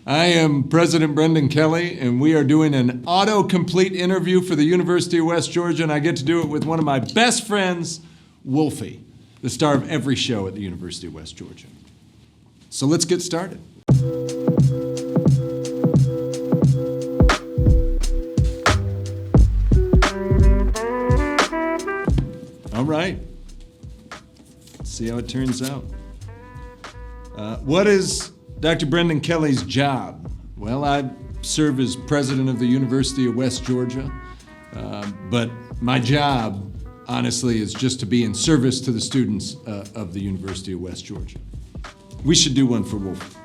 I am President Brendan Kelly, and we are doing an Autocomplete interview for the University of West Georgia, and I get to do it with one of my best friends, Wolfie, the star of every show at the University of West Georgia. So let's get started. All right. Let's see how it turns out. What is Dr. Brendan Kelly's job? Well, I serve as president of the University of West Georgia, but my job, honestly, is just to be in service to the students of the University of West Georgia. We should do one for Wolf.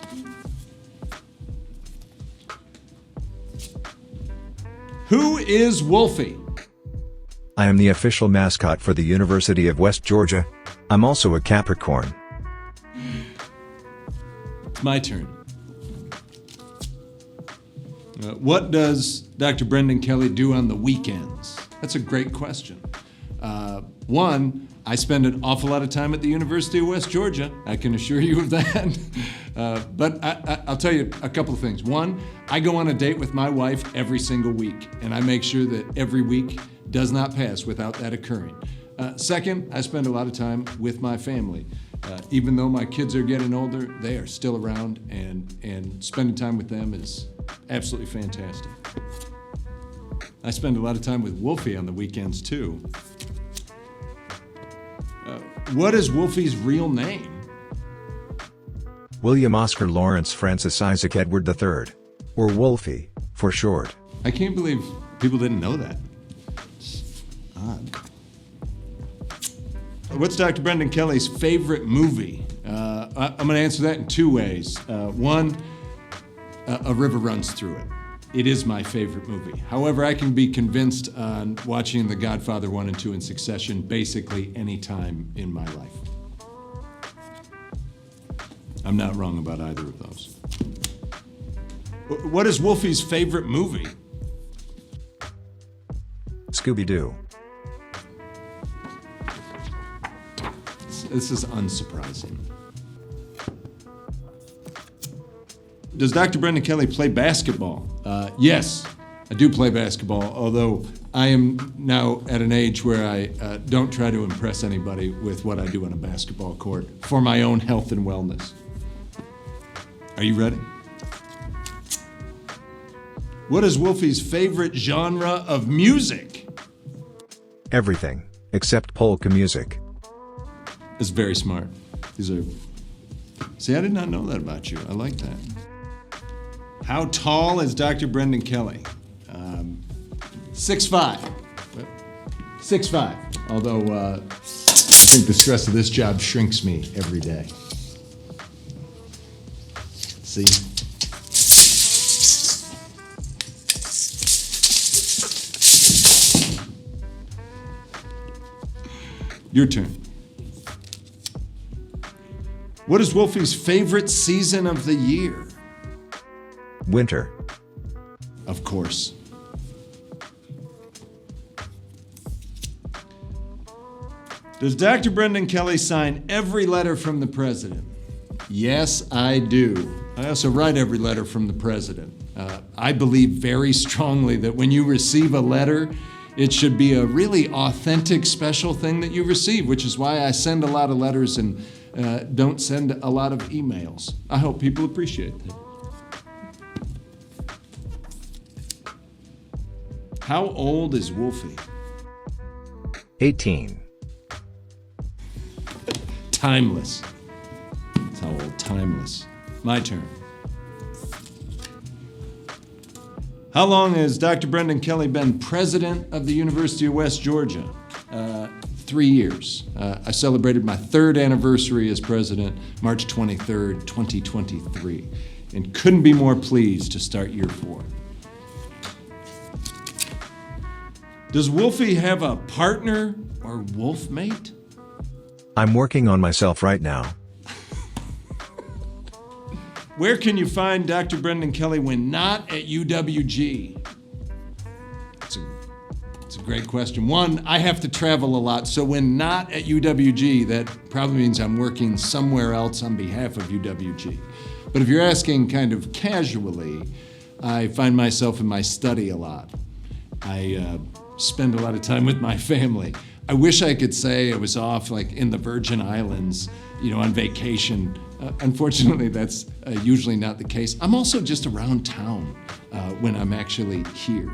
Who is Wolfie? I am the official mascot for the University of West Georgia. I'm also a Capricorn. It's my turn. What does Dr. Brendan Kelly do on the weekends? That's a great question. One, I spend an awful lot of time at the University of West Georgia. I can assure you of that. But I'll tell you a couple of things. One, I go on a date with my wife every single week, and I make sure that every week does not pass without that occurring. Second, I spend a lot of time with my family. Even though my kids are getting older, they are still around, and spending time with them is absolutely fantastic. I spend a lot of time with Wolfie on the weekends, too. What is Wolfie's real name? William Oscar Lawrence Francis Isaac Edward III, or Wolfie, for short. I can't believe people didn't know that. It's odd. What's Dr. Brendan Kelly's favorite movie? I'm going to answer that in two ways. One, A River Runs Through It. It is my favorite movie. However, I can be convinced on watching The Godfather 1 and 2 in succession basically any time in my life. I'm not wrong about either of those. What is Wolfie's favorite movie? Scooby-Doo. This is unsurprising. Does Dr. Brendan Kelly play basketball? Yes, I do play basketball, although I am now at an age where I don't try to impress anybody with what I do on a basketball court for my own health and wellness. Are you ready? What is Wolfie's favorite genre of music? Everything, except polka music. It's very smart. See, I did not know that about you. I like that. How tall is Dr. Brendan Kelly? 6'5". 6'5". Although I think the stress of this job shrinks me every day. See? Your turn. What is Wolfie's favorite season of the year? Winter. Of course. Does Dr. Brendan Kelly sign every letter from the president? Yes, I do. I also write every letter from the president. I believe very strongly that when you receive a letter, it should be a really authentic, special thing that you receive, which is why I send a lot of letters and don't send a lot of emails. I hope people appreciate that. How old is Wolfie? 18. Timeless. That's how old. Timeless. My turn. How long has Dr. Brendan Kelly been president of the University of West Georgia? 3 years. I celebrated my third anniversary as president, March 23rd, 2023, and couldn't be more pleased to start year 4. Does Wolfie have a partner or wolf mate? I'm working on myself right now. Where can you find Dr. Brendan Kelly when not at UWG? It's a great question. One, I have to travel a lot, so when not at UWG, that probably means I'm working somewhere else on behalf of UWG. But if you're asking kind of casually, I find myself in my study a lot. I spend a lot of time with my family. I wish I could say I was off like in the Virgin Islands, on vacation. Unfortunately, that's usually not the case. I'm also just around town when I'm actually here.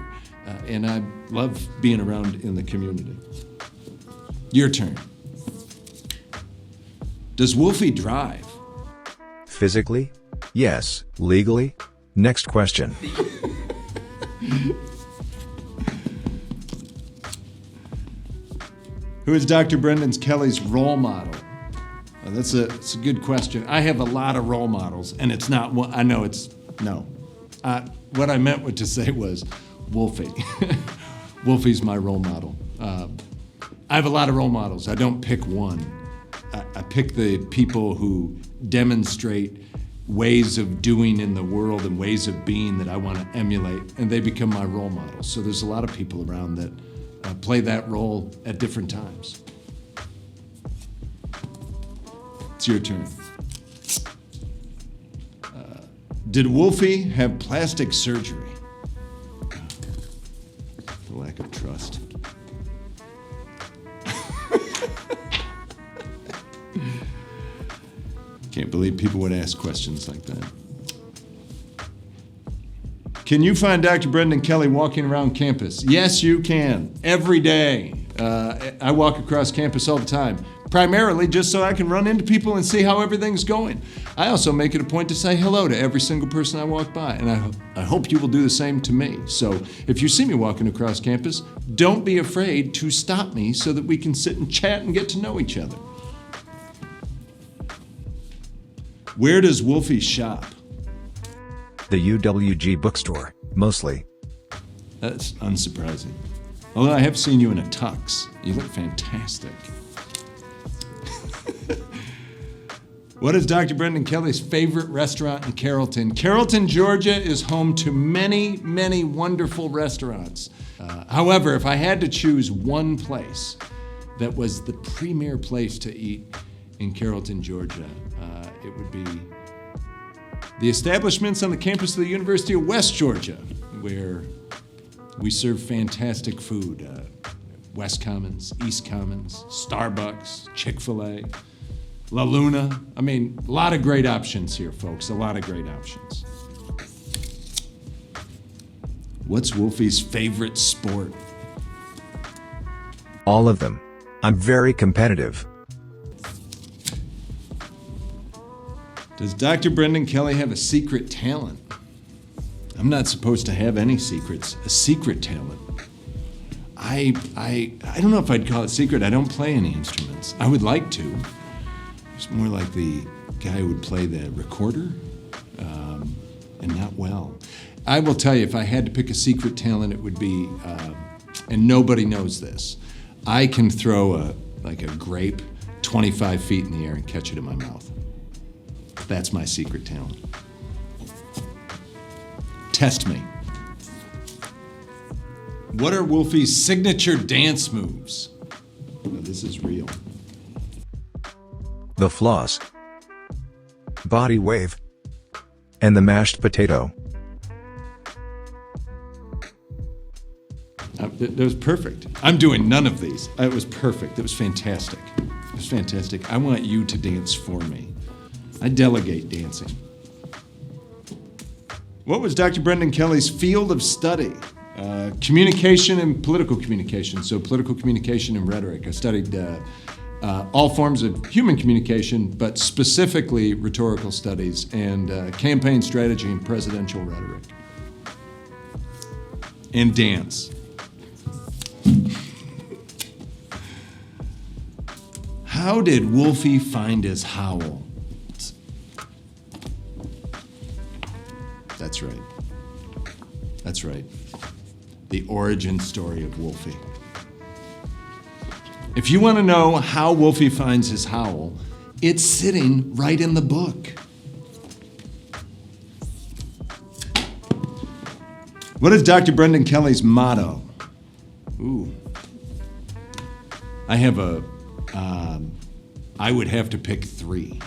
And I love being around in the community. Your turn. Does Wolfie drive? Physically? Yes. Legally? Next question. Who is Dr. Brendan Kelly's role model? It's a good question. I have a lot of role models, and it's not one. I know it's no. What I meant to say was Wolfie. Wolfie's my role model. I have a lot of role models. I don't pick one. I pick the people who demonstrate ways of doing in the world and ways of being that I want to emulate, and they become my role models. So there's a lot of people around that play that role at different times. It's your turn. Did Wolfie have plastic surgery? The lack of trust. Can't believe people would ask questions like that. Can you find Dr. Brendan Kelly walking around campus? Yes, you can. Every day. I walk across campus all the time, primarily just so I can run into people and see how everything's going. I also make it a point to say hello to every single person I walk by, and I hope you will do the same to me. So if you see me walking across campus, don't be afraid to stop me so that we can sit and chat and get to know each other. Where does Wolfie shop? The UWG bookstore, mostly. That's unsurprising. Although I have seen you in a tux. You look fantastic. What is Dr. Brendan Kelly's favorite restaurant in Carrollton? Carrollton, Georgia is home to many, many wonderful restaurants. However, if I had to choose one place that was the premier place to eat in Carrollton, Georgia, it would be the establishments on the campus of the University of West Georgia, where we serve fantastic food. West Commons, East Commons, Starbucks, Chick-fil-A, La Luna. I mean, a lot of great options here, folks, a lot of great options. What's Wolfie's favorite sport? All of them. I'm very competitive. Does Dr. Brendan Kelly have a secret talent? I'm not supposed to have any secrets. A secret talent. I don't know if I'd call it secret. I don't play any instruments. I would like to. It's more like the guy who would play the recorder, and not well. I will tell you, if I had to pick a secret talent, it would be, and nobody knows this, I can throw a grape 25 feet in the air and catch it in my mouth. That's my secret talent. Test me. What are Wolfie's signature dance moves? Oh, this is real. The floss, body wave, and the mashed potato. That was perfect. I'm doing none of these. It was perfect. It was fantastic. It was fantastic. I want you to dance for me. I delegate dancing. What was Dr. Brendan Kelly's field of study? Communication and political communication. So political communication and rhetoric. I studied all forms of human communication, but specifically rhetorical studies and campaign strategy and presidential rhetoric. And dance. How did Wolfie find his howl? That's right. That's right. The origin story of Wolfie. If you want to know how Wolfie finds his howl, it's sitting right in the book. What is Dr. Brendan Kelly's motto? Ooh. I would have to pick three.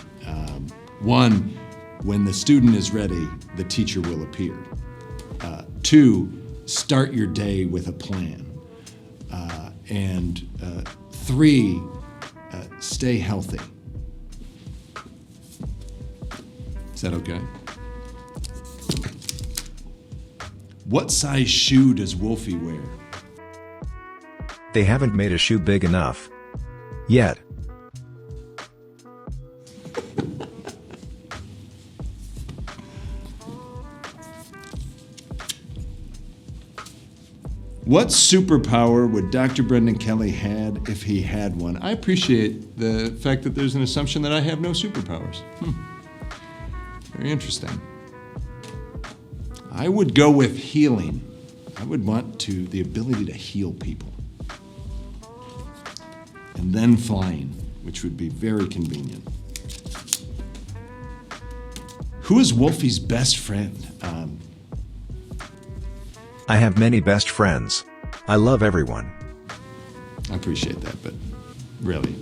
One, When the student is ready, the teacher will appear. 2, start your day with a plan. And 3, stay healthy. Is that okay? What size shoe does Wolfie wear? They haven't made a shoe big enough. Yet. What superpower would Dr. Brendan Kelly had if he had one? I appreciate the fact that there's an assumption that I have no superpowers. Very interesting. I would go with healing. I would want the ability to heal people. And then flying, which would be very convenient. Who is Wolfie's best friend? I have many best friends. I love everyone. I appreciate that, but really,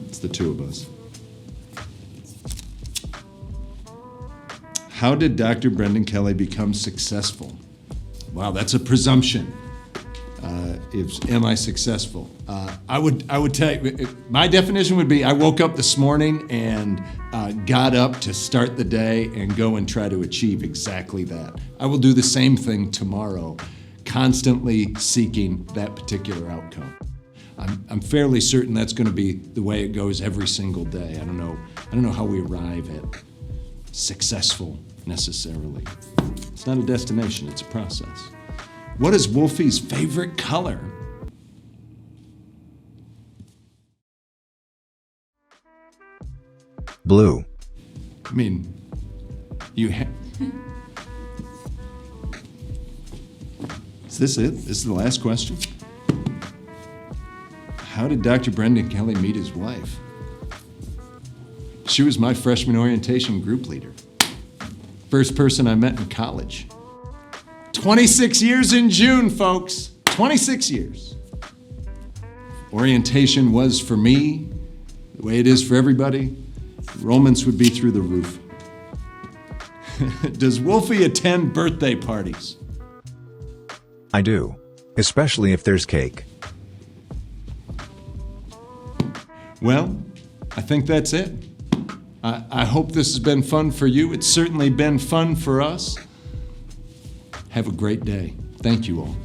it's the 2 of us. How did Dr. Brendan Kelly become successful? Wow, that's a presumption. Am I successful? I would tell you, my definition would be I woke up this morning and got up to start the day and go and try to achieve exactly that. I will do the same thing tomorrow, constantly seeking that particular outcome. I'm fairly certain that's going to be the way it goes every single day. I don't know how we arrive at successful necessarily. It's not a destination, it's a process. What is Wolfie's favorite color? Blue. I mean, Is this it? This is the last question? How did Dr. Brendan Kelly meet his wife? She was my freshman orientation group leader. First person I met in college. 26 years in June, folks. 26 years. Orientation was for me, the way it is for everybody, enrollments would be through the roof. Does Wolfie attend birthday parties? I do. Especially if there's cake. Well, I think that's it. I hope this has been fun for you. It's certainly been fun for us. Have a great day. Thank you all.